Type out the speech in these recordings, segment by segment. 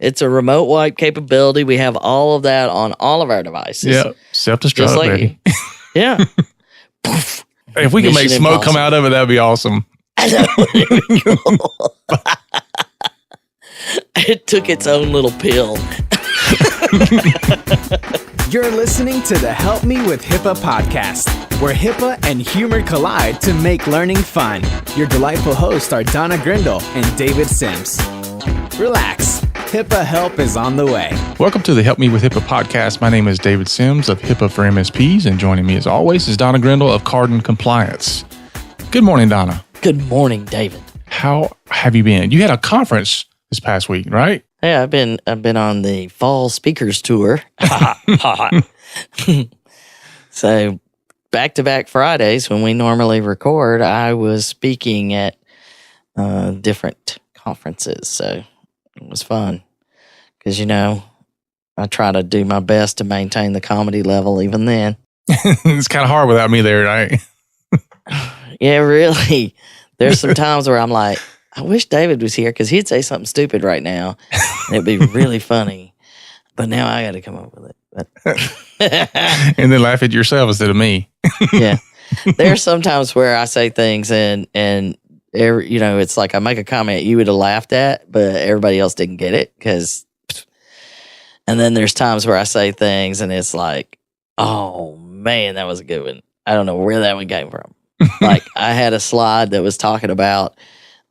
It's a remote wipe capability. We have all of that on all of our devices. Yeah, self-destruct, like baby. Yeah. If we can make smoke come out of it, that'd be awesome. I know. It took its own little pill. You're listening to the Help Me with HIPAA podcast, where HIPAA and humor collide to make learning fun. Your delightful hosts are Donna Grindle and David Sims. Relax. HIPAA help is on the way. Welcome to the Help Me with HIPAA podcast. My name is David Sims of HIPAA for MSPs, and joining me as always is Donna Grindle of Cardin Compliance. Good morning, Donna. Good morning, David. How have you been? You had a conference this past week, right? Yeah, I've been on the fall speakers tour. So back-to-back Fridays when we normally record, I was speaking at different conferences. So it was fun because, I try to do my best to maintain the comedy level even then. It's kind of hard without me there, right? Yeah, really. There's some times where I'm like, I wish David was here because he'd say something stupid right now. And it'd be really funny. But now I got to come up with it. But and then laugh at yourself instead of me. Yeah. There's sometimes where I say things and it's like I make a comment you would have laughed at, but everybody else didn't get it. And then there's times where I say things and it's like, oh, man, that was a good one. I don't know where that one came from. Like I had a slide that was talking about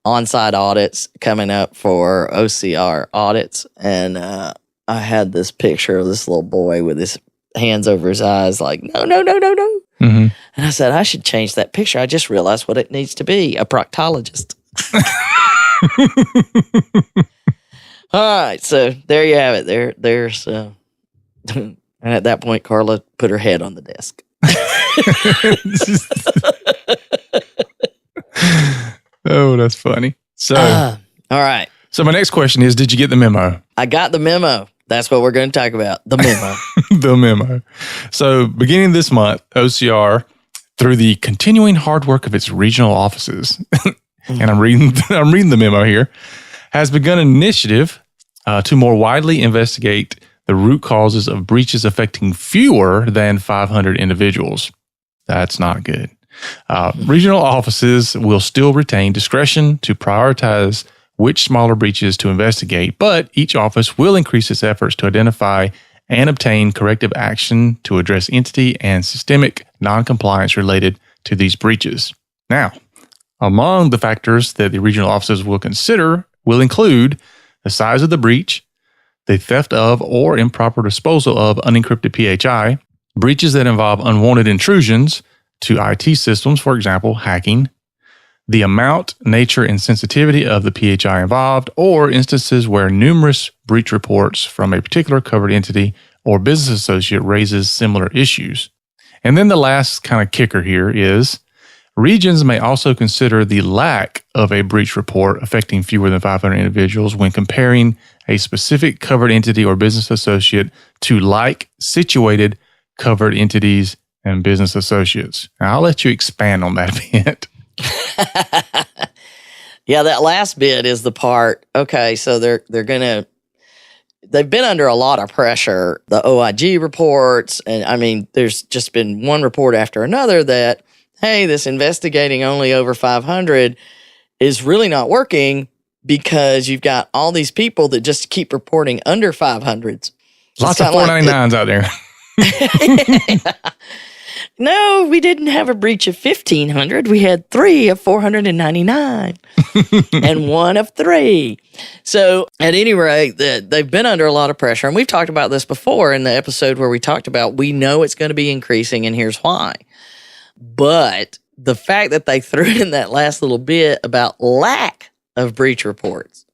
on-site audits coming up for OCR audits. And I had this picture of this little boy with his hands over his eyes like, no. Mm-hmm. And I said, I should change that picture. I just realized what it needs to be, a proctologist. All right, so there you have it. There's and at that point, Carla put her head on the desk. Oh, that's funny. So, all right. So my next question is, did you get the memo? I got the memo. That's what we're going to talk about, the memo. The memo. So beginning this month, OCR, through the continuing hard work of its regional offices, and I'm reading the memo here, has begun an initiative to more widely investigate the root causes of breaches affecting fewer than 500 individuals. That's not good. Regional offices will still retain discretion to prioritize which smaller breaches to investigate, but each office will increase its efforts to identify and obtain corrective action to address entity and systemic noncompliance related to these breaches. Now, among the factors that the regional offices will consider will include the size of the breach, the theft of or improper disposal of unencrypted PHI, breaches that involve unwanted intrusions to IT systems, for example, hacking, the amount, nature, and sensitivity of the PHI involved, or instances where numerous breach reports from a particular covered entity or business associate raises similar issues. And then the last kind of kicker here is regions may also consider the lack of a breach report affecting fewer than 500 individuals when comparing a specific covered entity or business associate to like situated covered entities and business associates. Now, I'll let you expand on that a bit. Yeah, that last bit is the part. Okay, so they've been under a lot of pressure. The OIG reports, and I mean, there's just been one report after another that, hey, this investigating only over 500 is really not working because you've got all these people that just keep reporting under 500s. Lots of 499s out there. No, we didn't have a breach of 1,500. We had 3 of 499 and 1 of 3. So at any rate, they've been under a lot of pressure. And we've talked about this before in the episode where we talked about we know it's going to be increasing and here's why. But the fact that they threw in that last little bit about lack of breach reports,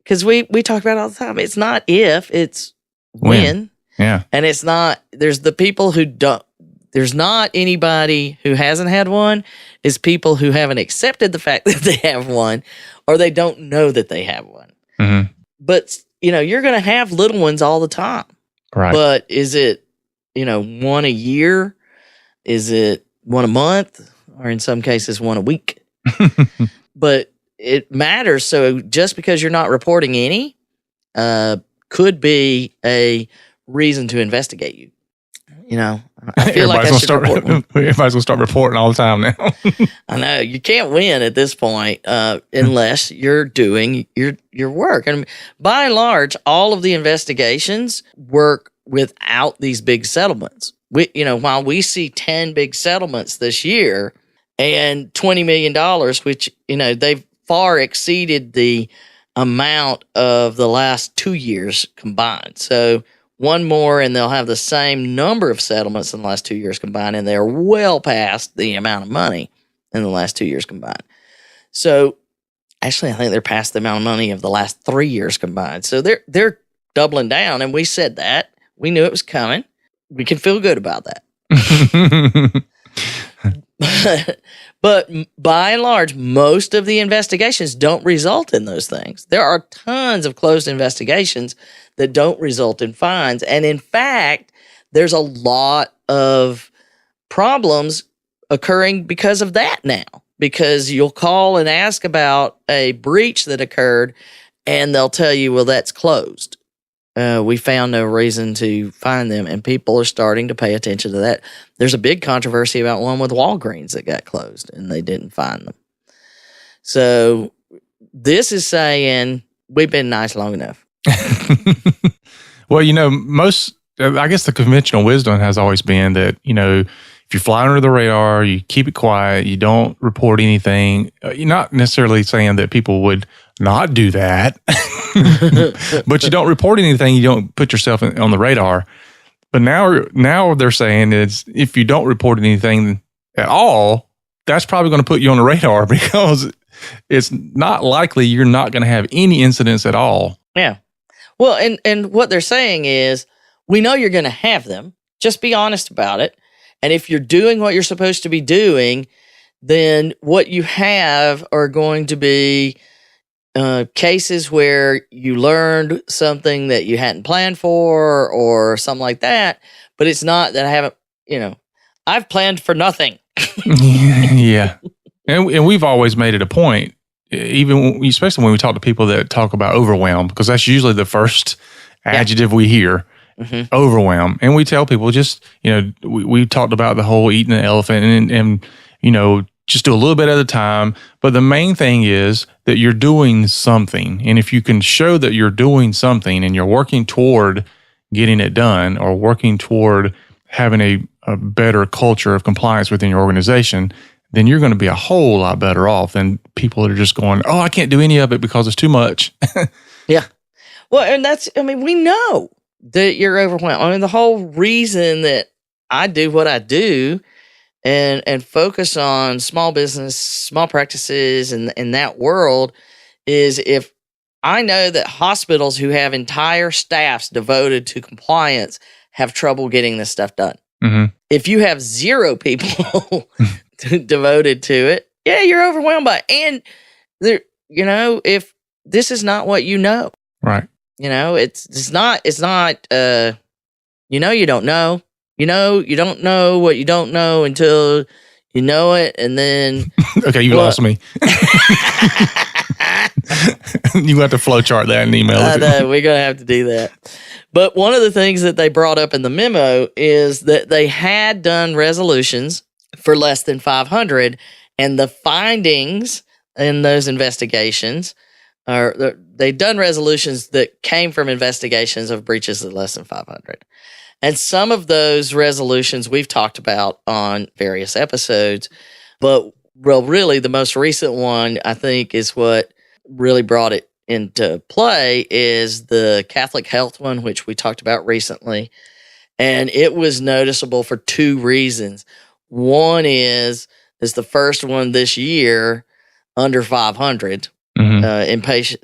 because we talk about it all the time. It's not if, it's when. Yeah. And it's not, there's the people who don't. There's not anybody who hasn't had one. It's people who haven't accepted the fact that they have one or they don't know that they have one. Mm-hmm. But, you're going to have little ones all the time. Right. But is it, one a year? Is it one a month? Or in some cases, one a week? But it matters. So just because you're not reporting any could be a reason to investigate you. I feel like I should report them. Everybody's gonna start reporting all the time now. I know you can't win at this point unless you're doing your work. And by and large, all of the investigations work without these big settlements. While we see 10 big settlements this year and $20 million, which they've far exceeded the amount of the last 2 years combined. So one more, and they'll have the same number of settlements in the last 2 years combined, and they're well past the amount of money in the last 2 years combined. So, actually, I think they're past the amount of money of the last 3 years combined. So they're doubling down, and we said that. We knew it was coming. We can feel good about that. But by and large, most of the investigations don't result in those things. There are tons of closed investigations that don't result in fines. And in fact, there's a lot of problems occurring because of that now. Because you'll call and ask about a breach that occurred, and they'll tell you, well, that's closed. We found no reason to fine them, and people are starting to pay attention to that. There's a big controversy about one with Walgreens that got closed, and they didn't fine them. So this is saying we've been nice long enough. Well, I guess the conventional wisdom has always been that, if you fly under the radar, you keep it quiet, you don't report anything. You're not necessarily saying that people would not do that, but you don't report anything, you don't put yourself on the radar. But now they're saying is if you don't report anything at all, that's probably going to put you on the radar because it's not likely you're not going to have any incidents at all. Yeah. Well, and what they're saying is, we know you're going to have them. Just be honest about it. And if you're doing what you're supposed to be doing, then what you have are going to be cases where you learned something that you hadn't planned for or something like that. But it's not that I haven't, I've planned for nothing. Yeah. And we've always made it a point, especially when we talk to people that talk about overwhelm, because that's usually the first adjective we hear. Mm-hmm. Overwhelm. And we tell people just, we talked about the whole eating an elephant and just do a little bit at a time. But the main thing is that you're doing something. And if you can show that you're doing something and you're working toward getting it done or working toward having a better culture of compliance within your organization, then you're going to be a whole lot better off than people that are just going, I can't do any of it because it's too much. Yeah. Well, and we know that you're overwhelmed. The whole reason that I do what I do and focus on small business, small practices in that world is if I know that hospitals who have entire staffs devoted to compliance have trouble getting this stuff done. Mm-hmm. If you have 0 people devoted to it, you're overwhelmed by it. And there, if this is not what you know. Right. It's not, you don't know. You don't know what you don't know until you know it. And then. Okay, you lost me. You have to flow chart that and email it. We're going to have to do that. But one of the things that they brought up in the memo is that they had done resolutions for less than 500, and the findings in those investigations they'd done resolutions that came from investigations of breaches of less than 500. And some of those resolutions we've talked about on various episodes, but really the most recent one, I think, is what really brought it into play is the Catholic Health one, which we talked about recently. And it was noticeable for 2 reasons. One is the first one this year under 500. Mm-hmm. In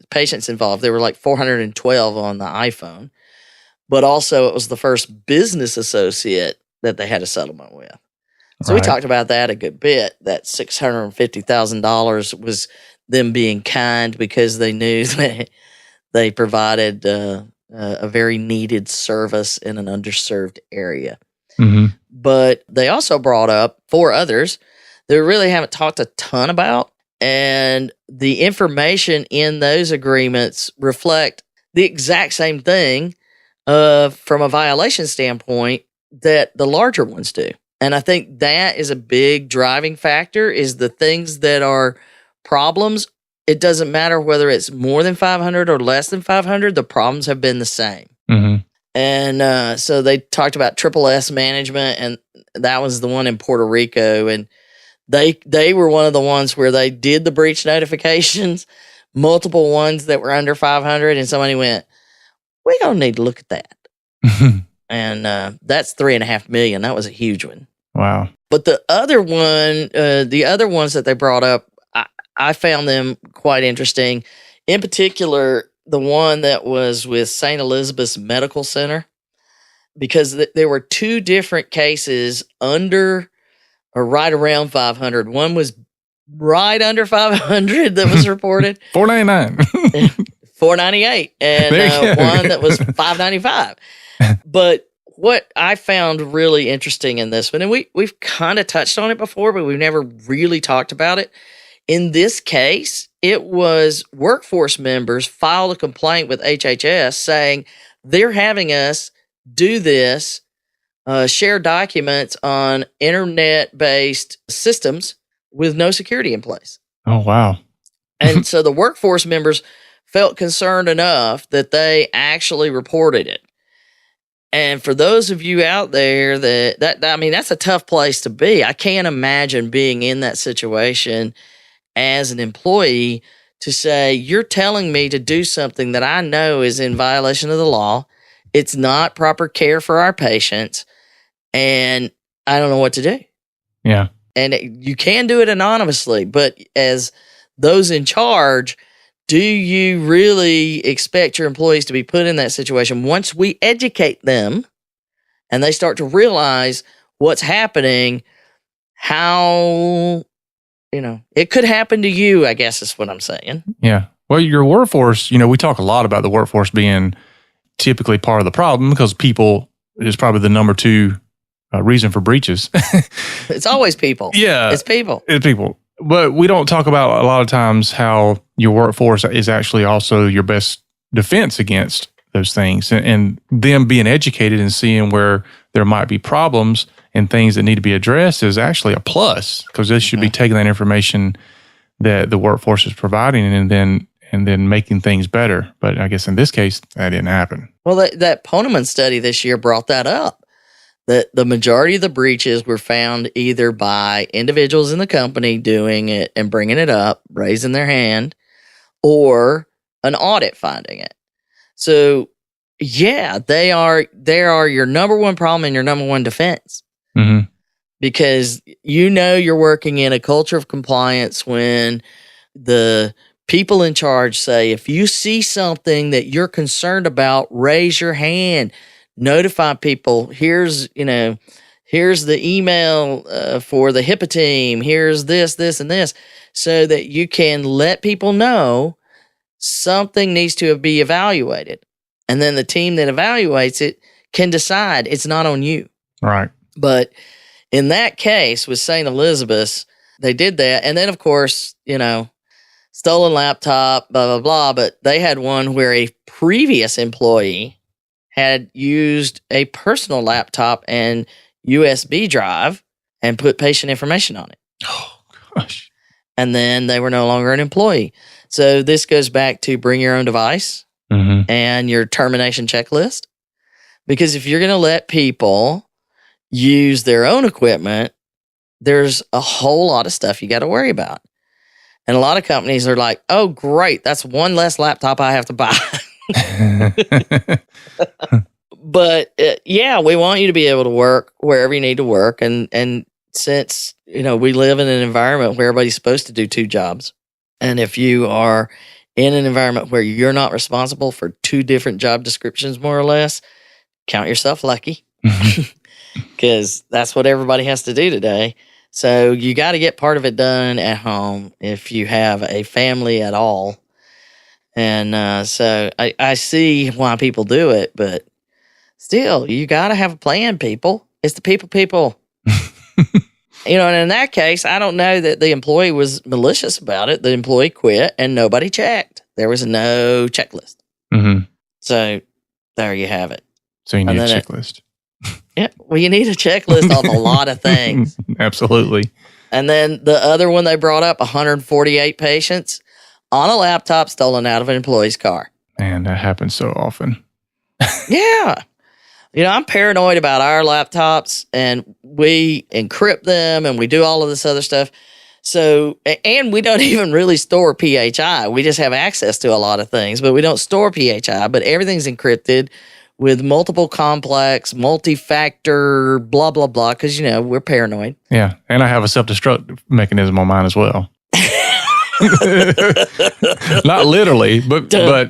patients involved. There were like 412 on the iPhone, but also it was the first business associate that they had a settlement with. So we talked about that a good bit, that $650,000 was them being kind because they knew that they provided a very needed service in an underserved area. Mm-hmm. But they also brought up 4 others that we really haven't talked a ton about. And the information in those agreements reflect the exact same thing from a violation standpoint that the larger ones do. And I think that is a big driving factor, is the things that are problems. It doesn't matter whether it's more than 500 or less than 500, the problems have been the same. Mm-hmm. And so they talked about triple S management, and that was the one in Puerto Rico. And they were one of the ones where they did the breach notifications, multiple ones that were under 500, and somebody went, we're going to need to look at that. And that's $3.5 million. That was a huge one. Wow. But the other one, the other ones that they brought up, I found them quite interesting. In particular, the one that was with St. Elizabeth's Medical Center, because there were two different cases under or right around 500. One was right under 500 that was reported. $499. $498, and one that was $595. But what I found really interesting in this one, and we've kind of touched on it before, but we've never really talked about it. In this case, it was workforce members filed a complaint with HHS saying they're having us do this, share documents on internet-based systems with no security in place. Oh, wow. And so the workforce members felt concerned enough that they actually reported it. And for those of you out there that's a tough place to be. I can't imagine being in that situation as an employee to say, you're telling me to do something that I know is in violation of the law. It's not proper care for our patients, and I don't know what to do. Yeah. And you can do it anonymously, but as those in charge, do you really expect your employees to be put in that situation? Once we educate them and they start to realize what's happening, how, it could happen to you, I guess is what I'm saying. Yeah. Well, your workforce, we talk a lot about the workforce being typically part of the problem because people is probably the number two reason for breaches. It's always people. Yeah. It's people. It's people. But we don't talk about a lot of times how your workforce is actually also your best defense against those things, and them being educated and seeing where there might be problems and things that need to be addressed is actually a plus, because they should be taking that information that the workforce is providing and then making things better. But I guess in this case, that didn't happen. Well, that Poneman study this year brought that up. That the majority of the breaches were found either by individuals in the company doing it and bringing it up, raising their hand, or an audit finding it. So, yeah, they are your number one problem and your number one defense. Mm-hmm. Because you're working in a culture of compliance when the people in charge say, if you see something that you're concerned about, raise your hand. Notify people. Here's the email for the HIPAA team. Here's this, and this, so that you can let people know something needs to be evaluated. And then the team that evaluates it can decide it's not on you. Right. But in that case with St. Elizabeth's, they did that. And then, of course, stolen laptop, blah, blah, blah. But they had one where a previous employee had used a personal laptop and USB drive and put patient information on it. Oh, gosh. And then they were no longer an employee. So this goes back to bring your own device and your termination checklist. Because if you're going to let people use their own equipment, there's a whole lot of stuff you got to worry about. And a lot of companies are like, oh, great, that's one less laptop I have to buy. But we want you to be able to work wherever you need to work, and since we live in an environment where everybody's supposed to do two jobs, and if you are in an environment where you're not responsible for two different job descriptions, more or less, count yourself lucky, because that's what everybody has to do today. So you got to get part of it done at home if you have a family at all. And so I see why people do it, but still, you got to have a plan, people. It's the people. And in that case, I don't know that the employee was malicious about it. The employee quit and nobody checked. There was no checklist. Mm-hmm. So there you have it. So you need a checklist. Yeah. Well, you need a checklist on a lot of things. Absolutely. And then the other one they brought up, 148 patients on a laptop stolen out of an employee's car. Man, that happens so often. Yeah. I'm paranoid about our laptops, and we encrypt them and we do all of this other stuff. So, and we don't even really store PHI. We just have access to a lot of things, but we don't store PHI, but everything's encrypted with multiple complex, multi-factor, blah, blah, blah, because, we're paranoid. Yeah. And I have a self-destruct mechanism on mine as well. Not literally, but I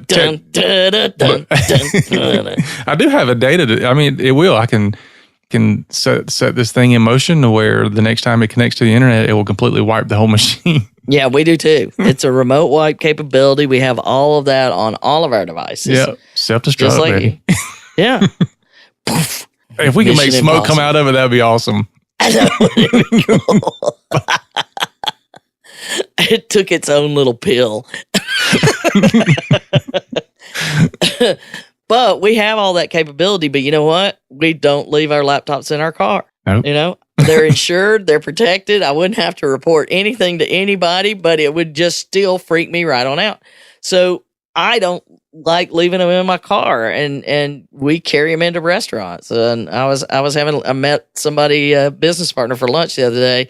do have a data. It will. I can set this thing in motion to where the next time it connects to the internet, it will completely wipe the whole machine. Yeah, we do too. It's a remote wipe capability. We have all of that on all of our devices. Yeah, self-destruct ready. Yeah. If we can make smoke come out of it, that'd be awesome. I know. It took its own little pill. But we have all that capability. But you know what? We don't leave our laptops in our car. Nope. They're insured. They're protected. I wouldn't have to report anything to anybody, but it would just still freak me right on out. So I don't like leaving them in my car, and we carry them into restaurants. And I met somebody, a business partner, for lunch the other day.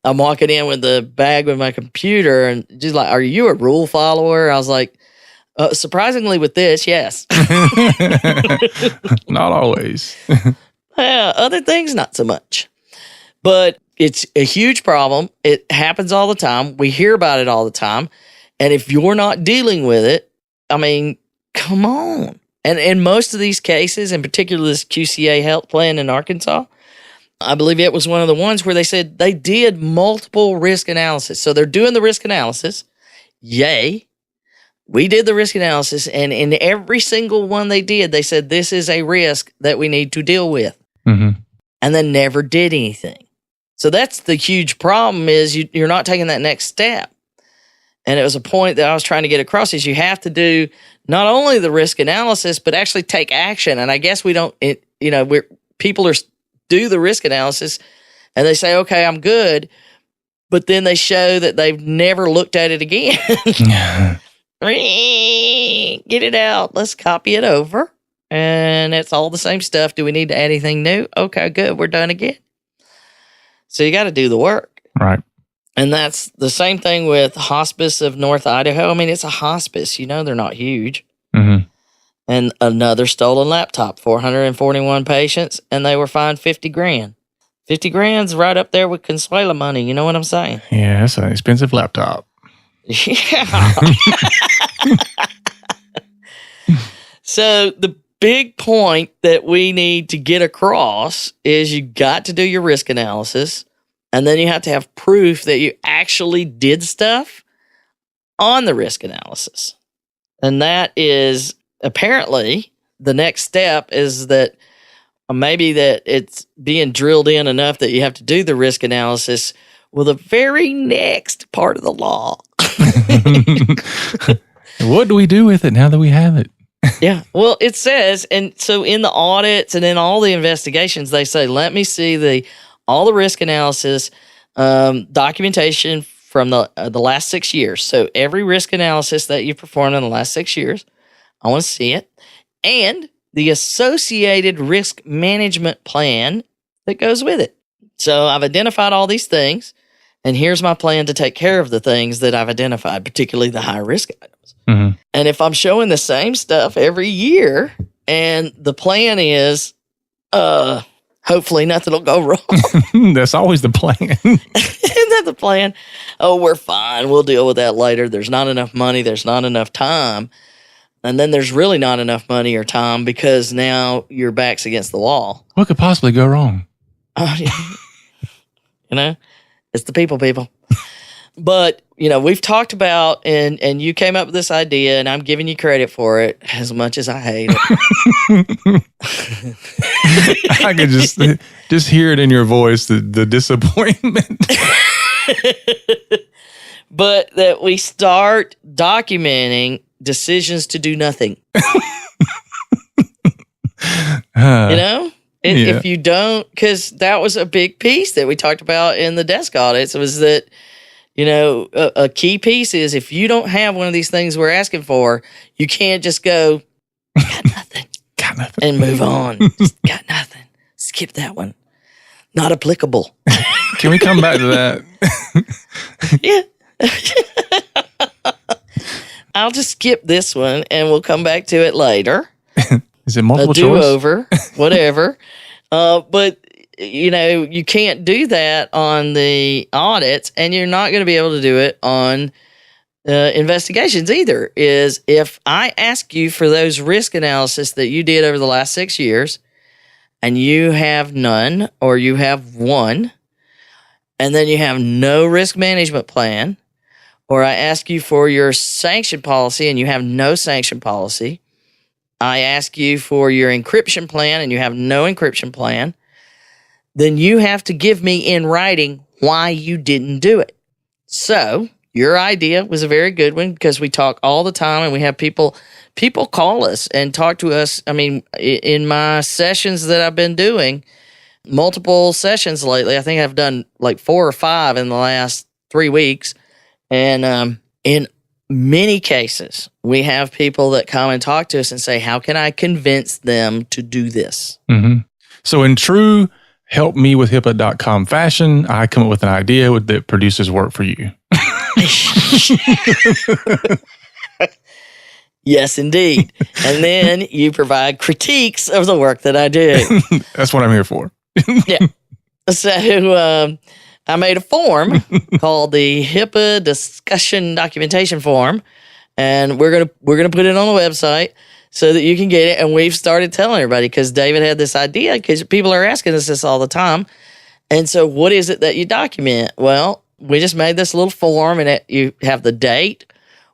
I'm walking in with the bag with my computer, and she's like, "Are you a rule follower?" I was like, surprisingly with this, yes. Not always. Yeah, other things, not so much. But it's a huge problem. It happens all the time. We hear about it all the time. And if you're not dealing with it, come on. And in most of these cases, in particular this QCA health plan in Arkansas, I believe it was one of the ones where they said they did multiple risk analysis. So they're doing the risk analysis. Yay. We did the risk analysis, and in every single one they did, they said this is a risk that we need to deal with. Mm-hmm. And then never did anything. So that's the huge problem, is you're not taking that next step. And it was a point that I was trying to get across, is you have to do not only the risk analysis, but actually take action. And I guess we don't, people do the risk analysis and they say, okay, I'm good. But then they show that they've never looked at it again. Get it out. Let's copy it over. And it's all the same stuff. Do we need to add anything new? Okay, good. We're done again. So you got to do the work. Right. And that's the same thing with Hospice of North Idaho. It's a hospice. They're not huge. Mm-hmm. And another stolen laptop, 441 patients, and they were fined $50,000. $50,000's right up there with Consuela money. You know what I'm saying? Yeah, it's an expensive laptop. Yeah. So the big point that we need to get across is you got to do your risk analysis, and then you have to have proof that you actually did stuff on the risk analysis. And that is apparently the next step, is that maybe that it's being drilled in enough that you have to do the risk analysis with the very next part of the law. What do we do with it now that we have it? Yeah. Well, it says, and so in the audits and in all the investigations, they say, let me see all the risk analysis documentation from the last 6 years. So every risk analysis that you've performed in the last 6 years, I want to see it. And the associated risk management plan that goes with it. So I've identified all these things, and here's my plan to take care of the things that I've identified, particularly the high risk items. Mm-hmm. And if I'm showing the same stuff every year, and the plan is, hopefully nothing will go wrong. That's always the plan. Isn't that the plan? Oh, we're fine. We'll deal with that later. There's not enough money. There's not enough time. And then there's really not enough money or time because now your back's against the wall. What could possibly go wrong? It's the people. But, we've talked about, and you came up with this idea, and I'm giving you credit for it as much as I hate it. I could just hear it in your voice, the disappointment. But that we start documenting decisions to do nothing. If you don't, because that was a big piece that we talked about in the desk audits, was that, a key piece is if you don't have one of these things we're asking for, you can't just go, got nothing, and move on. Just got nothing. Skip that one. Not applicable. Can we come back to that? Yeah. I'll just skip this one and we'll come back to it later. Is it multiple choice? Do-over, whatever. But, you can't do that on the audits, and you're not going to be able to do it on investigations either. Is if I ask you for those risk analysis that you did over the last 6 years, and you have none, or you have one, and then you have no risk management plan, or I ask you for your sanction policy and you have no sanction policy, I ask you for your encryption plan and you have no encryption plan, then you have to give me in writing why you didn't do it. So your idea was a very good one, because we talk all the time and we have people call us and talk to us. I mean, in my sessions that I've been doing, multiple sessions lately, I think I've done like 4 or 5 in the last 3 weeks. And in many cases, we have people that come and talk to us and say, how can I convince them to do this? Mm-hmm. So in true helpmewithhipaa.com fashion, I come up with an idea that produces work for you. Yes, indeed. And then you provide critiques of the work that I do. That's what I'm here for. Yeah. So I made a form called the HIPAA discussion documentation form, and we're gonna put it on the website so that you can get it. And we've started telling everybody, because David had this idea, because people are asking us this all the time. And so, what is it that you document? Well, we just made this little form, and you have the date,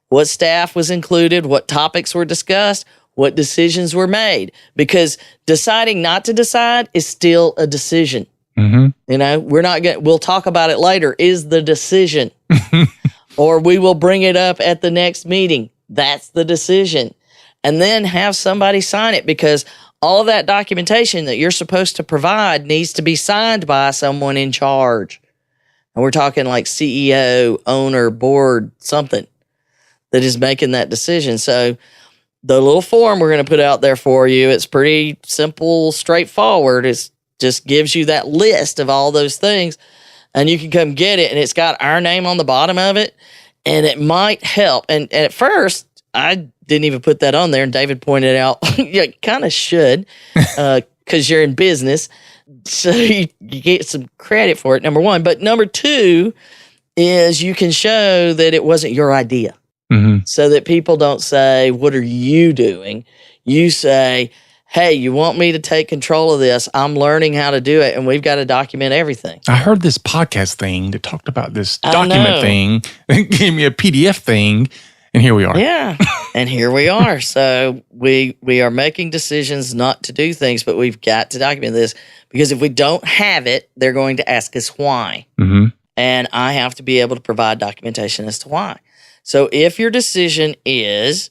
what staff was included, what topics were discussed, what decisions were made. Because deciding not to decide is still a decision. Mm-hmm. We'll talk about it later, is the decision. Or we will bring it up at the next meeting. That's the decision. And then have somebody sign it, because all of that documentation that you're supposed to provide needs to be signed by someone in charge. And we're talking like CEO, owner, board, something that is making that decision. So the little form we're going to put out there for you, it's pretty simple, straightforward. It just gives you that list of all those things, and you can come get it. And it's got our name on the bottom of it, and it might help. And at first, I didn't even put that on there, and David pointed out, you kind of should, because you're in business, so you get some credit for it, number one. But number two is you can show that it wasn't your idea, so that people don't say, what are you doing? You say, hey, you want me to take control of this? I'm learning how to do it, and we've got to document everything. I heard this podcast thing that talked about this document thing. It gave me a PDF thing, and here we are. Yeah, and here we are. So we are making decisions not to do things, but we've got to document this, because if we don't have it, they're going to ask us why. Mm-hmm. And I have to be able to provide documentation as to why. So if your decision is,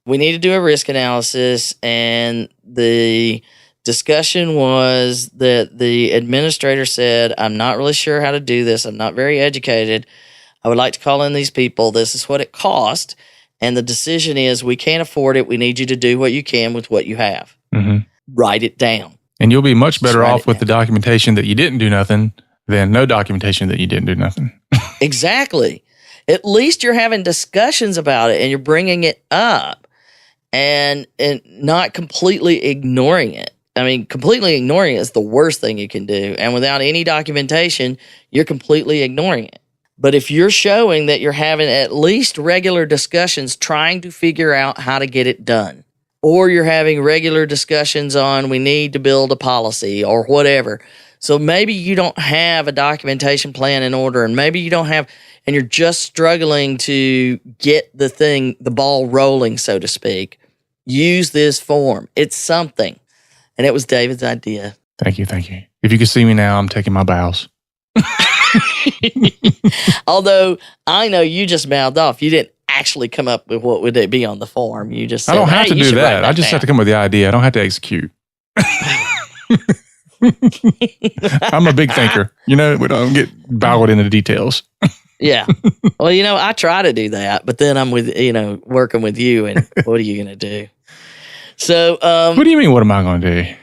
we need to do a risk analysis, and the discussion was that the administrator said, I'm not really sure how to do this. I'm not very educated. I would like to call in these people. This is what it cost. And the decision is, we can't afford it. We need you to do what you can with what you have. Mm-hmm. Write it down. And you'll be much better off with the documentation that you didn't do nothing than no documentation that you didn't do nothing. Exactly. At least you're having discussions about it, and you're bringing it up, and not completely ignoring it. I mean, completely ignoring it is the worst thing you can do. And without any documentation, you're completely ignoring it. But if you're showing that you're having at least regular discussions trying to figure out how to get it done, or you're having regular discussions on, we need to build a policy or whatever. So maybe you don't have a documentation plan in order, and maybe you don't have, and you're just struggling to get the ball rolling, so to speak. Use this form. It's something. And it was David's idea. Thank you. If you could see me now, I'm taking my bows. Although I know you just mouthed off. You didn't actually come up with what would it be on the form. You just said, I don't have to do that. I just have to come up with the idea. I don't have to execute. I'm a big thinker. We don't get boggled into the details. Yeah. Well, I try to do that, but then I'm with, working with you, and what are you going to do? So, what do you mean, what am I going to do?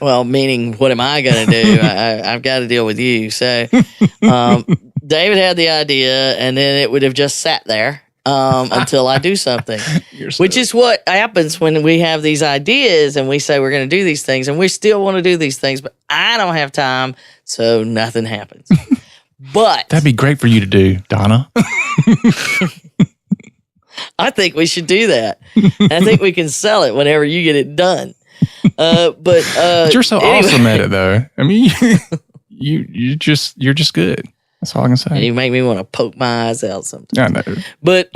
Well, meaning, what am I going to do? I've got to deal with you. So, David had the idea, and then it would have just sat there until I do something, which is what happens when we have these ideas and we say we're going to do these things, and we still want to do these things, but I don't have time, so nothing happens. But that'd be great for you to do, Donna. I think we should do that. I think we can sell it whenever you get it done. But you're so awesome at it, though. I mean, you're just good. That's all I can say. You make me want to poke my eyes out sometimes. I know. But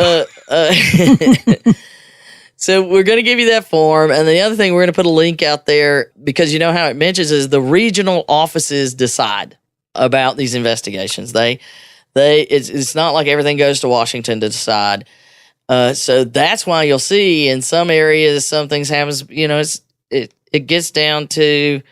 so we're going to give you that form, and the other thing, we're going to put a link out there, because you know how it mentions is the regional offices decide about these investigations. It's not like everything goes to Washington to decide. So that's why you'll see in some areas some things happens. It gets down to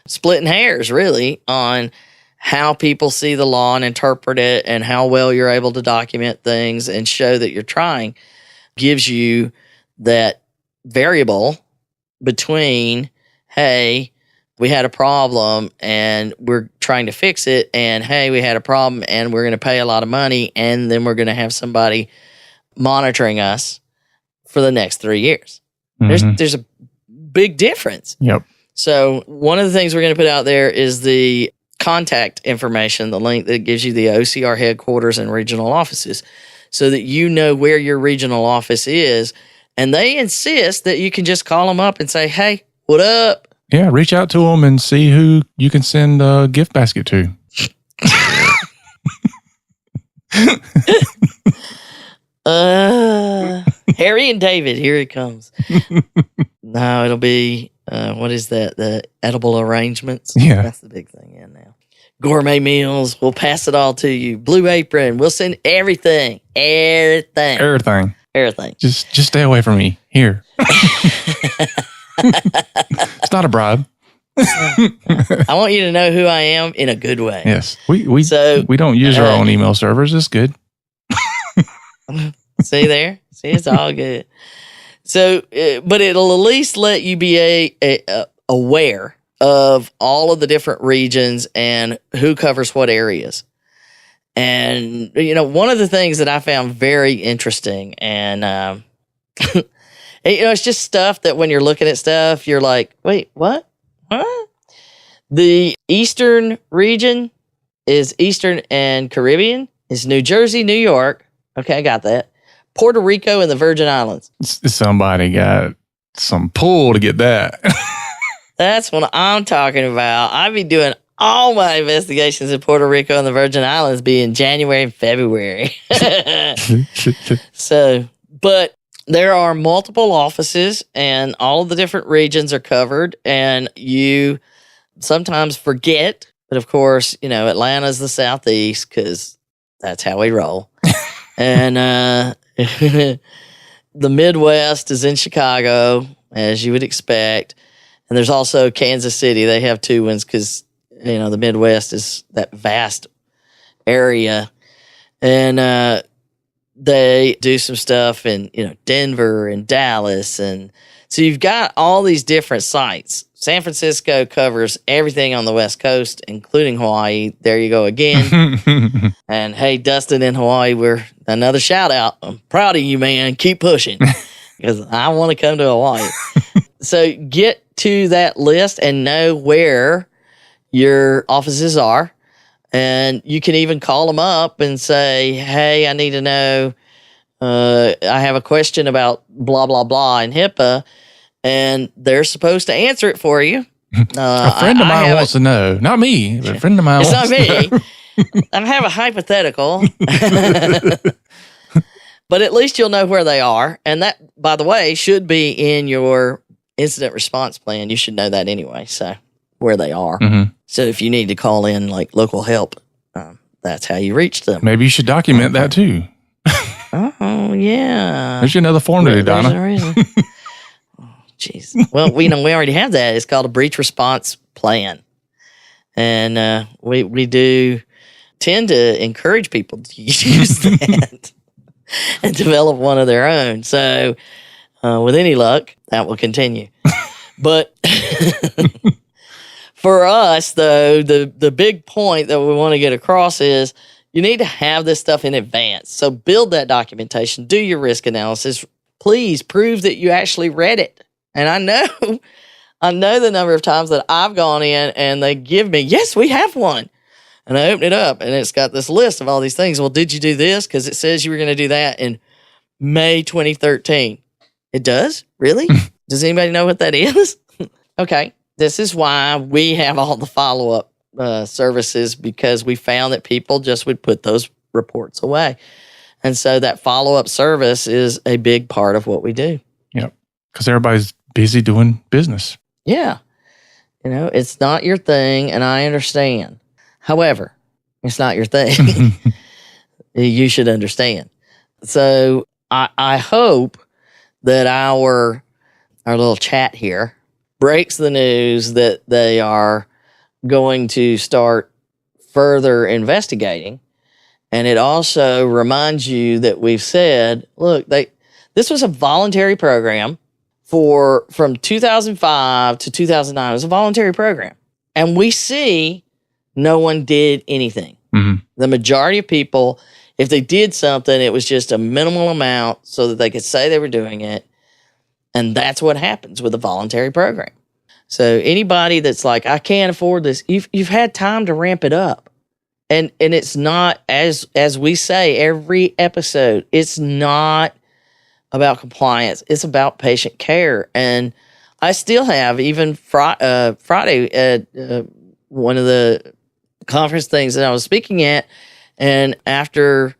splitting hairs, really, on how people see the law and interpret it, and how well you're able to document things and show that you're trying. Gives you that variable between, hey, we had a problem and we're trying to fix it, and hey, we had a problem and we're going to pay a lot of money, and then we're going to have somebody monitoring us for the next 3 years. Mm-hmm. There's a big difference. Yep. So one of the things we're going to put out there is the contact information, the link that gives you the OCR headquarters and regional offices, so that you know where your regional office is. And they insist that you can just call them up and say, hey, what up? Yeah, reach out to them and see who you can send a gift basket to. Harry and David, here it comes. No, it'll be, what is that? The edible arrangements? Yeah. That's the big thing in now. Gourmet meals, we'll pass it all to you. Blue Apron, we'll send everything. Everything. Just stay away from me. Here. It's not a bribe. I want you to know who I am in a good way. Yes. We don't use our own email servers. It's good. See there? See, it's all good. So, but it'll at least let you be aware of all of the different regions and who covers what areas. And, one of the things that I found very interesting, and, it's just stuff that when you're looking at stuff, you're like, wait, what? Huh? The Eastern region is Eastern and Caribbean. It's New Jersey, New York. Okay, I got that. Puerto Rico and the Virgin Islands. Somebody got some pull to get that. That's what I'm talking about. I'd be doing all my investigations in Puerto Rico and the Virgin Islands in January and February. So, but there are multiple offices, and all of the different regions are covered, and you sometimes forget. But of course, Atlanta's the Southeast, because that's how we roll. And the Midwest is in Chicago, as you would expect. And there's also Kansas City. They have two ones because, the Midwest is that vast area. And they do some stuff in, Denver and Dallas. And so you've got all these different sites. San Francisco covers everything on the West Coast, including Hawaii. There you go again. And hey, Dustin in Hawaii, we're another shout out. I'm proud of you, man. Keep pushing, because I want to come to Hawaii. So get to that list and know where your offices are. And you can even call them up and say, hey, I need to know, I have a question about blah, blah, blah in HIPAA. And they're supposed to answer it for you. A friend of mine wants to know. Not me, but a friend of mine wants to know. It's not me. I have a hypothetical. But at least you'll know where they are. And that, by the way, should be in your incident response plan. You should know that anyway. So where they are. Mm-hmm. So if you need to call in like local help, that's how you reach them. Maybe you should document that too. Oh, yeah. There's another form to do, Donna. Jeez. Well, we already have that. It's called a breach response plan. And we do tend to encourage people to use that and develop one of their own. So with any luck, that will continue. But for us, though, the big point that we want to get across is you need to have this stuff in advance. So build that documentation, do your risk analysis. Please prove that you actually read it. And I know the number of times that I've gone in and they give me, yes, we have one. And I open it up and it's got this list of all these things. Well, did you do this? Because it says you were going to do that in May 2013. It does? Really? Does anybody know what that is? Okay. This is why we have all the follow-up services, because we found that people just would put those reports away. And so that follow-up service is a big part of what we do. Yep. Because everybody's busy doing business. Yeah. It's not your thing, and I understand. However, it's not your thing. You should understand. So I hope that our little chat here breaks the news that they are going to start further investigating. And it also reminds you that we've said, look, this was a voluntary program from 2005 to 2009. It was a voluntary program. And we see no one did anything. Mm-hmm. The majority of people, if they did something, it was just a minimal amount so that they could say they were doing it. And that's what happens with a voluntary program. So anybody that's like, I can't afford this, you've had time to ramp it up. And it's not, as we say every episode, it's not about compliance. It's about patient care. And I still have, even Friday at one of the conference things that I was speaking at, and after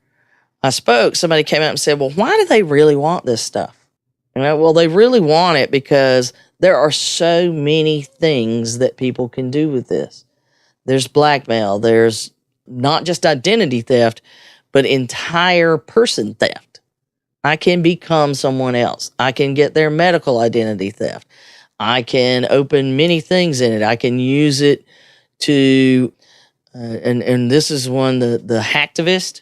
I spoke, somebody came out and said, well, why do they really want this stuff? Well, they really want it because there are so many things that people can do with this. There's blackmail. There's not just identity theft, but entire person theft. I can become someone else. I can get their medical identity theft. I can open many things in it. I can use it to, and this is one, the hacktivist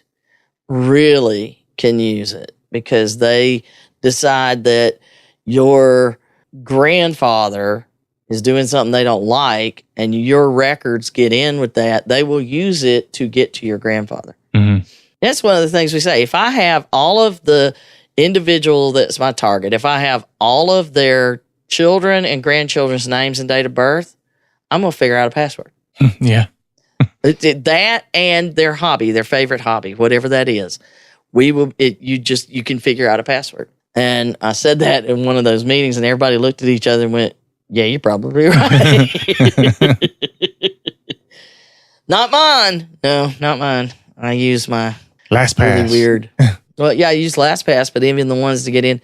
really can use it, because they decide that your grandfather is doing something they don't like and your records get in with that. They will use it to get to your grandfather. Mm-hmm. That's one of the things we say. If I have all of the individual that's my target, if I have all of their children and grandchildren's names and date of birth, I'm going to figure out a password. Yeah. That and their hobby, their favorite hobby, whatever that is, you can figure out a password. And I said that in one of those meetings, and everybody looked at each other and went, yeah, you're probably right. Not mine. No, not mine. I use my LastPass. Really weird. Well, yeah, I use LastPass, but even the ones to get in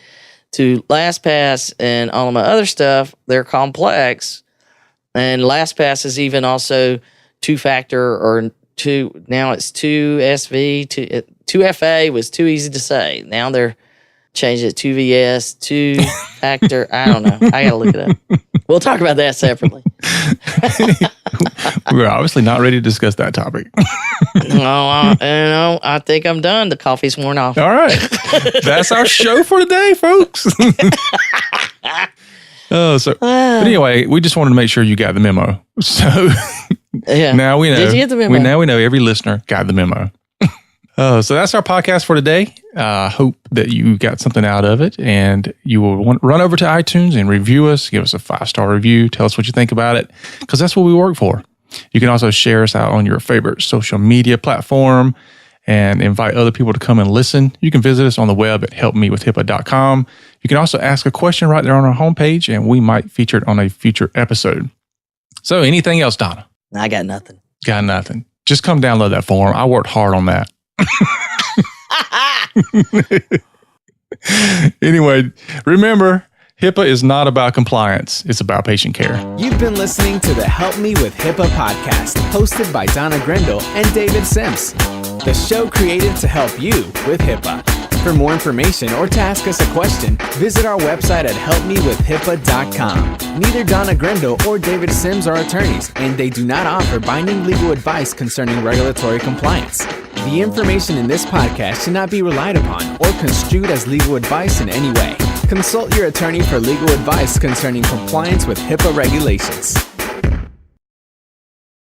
to LastPass and all of my other stuff, they're complex. And LastPass is even also two-factor or now it's 2SV. 2FA was too easy to say. Now they're changed it to 2VS, two-factor. I don't know. I got to look it up. We'll talk about that separately. We're obviously not ready to discuss that topic. I think I'm done. The coffee's worn off. All right. That's our show for today, folks. But anyway, we just wanted to make sure you got the memo. So yeah. Now we know. Did you get the memo? Now we know every listener got the memo. So that's our podcast for today. Hope that you got something out of it, and you will run over to iTunes and review us, give us a 5-star review, tell us what you think about it, because that's what we work for. You can also share us out on your favorite social media platform and invite other people to come and listen. You can visit us on the web at helpmewithhippa.com. You can also ask a question right there on our homepage, and we might feature it on a future episode. So anything else, Donna? I got nothing. Got nothing. Just come download that form. I worked hard on that. Anyway, remember, HIPAA is not about compliance. It's about patient care. You've been listening to the Help Me with HIPAA podcast, hosted by Donna Grindle and David Sims. The show created to help you with HIPAA. For more information or to ask us a question, visit our website at helpmewithhipaa.com. Neither Donna Grindle or David Sims are attorneys, and they do not offer binding legal advice concerning regulatory compliance. The information in this podcast should not be relied upon or construed as legal advice in any way. Consult your attorney for legal advice concerning compliance with HIPAA regulations.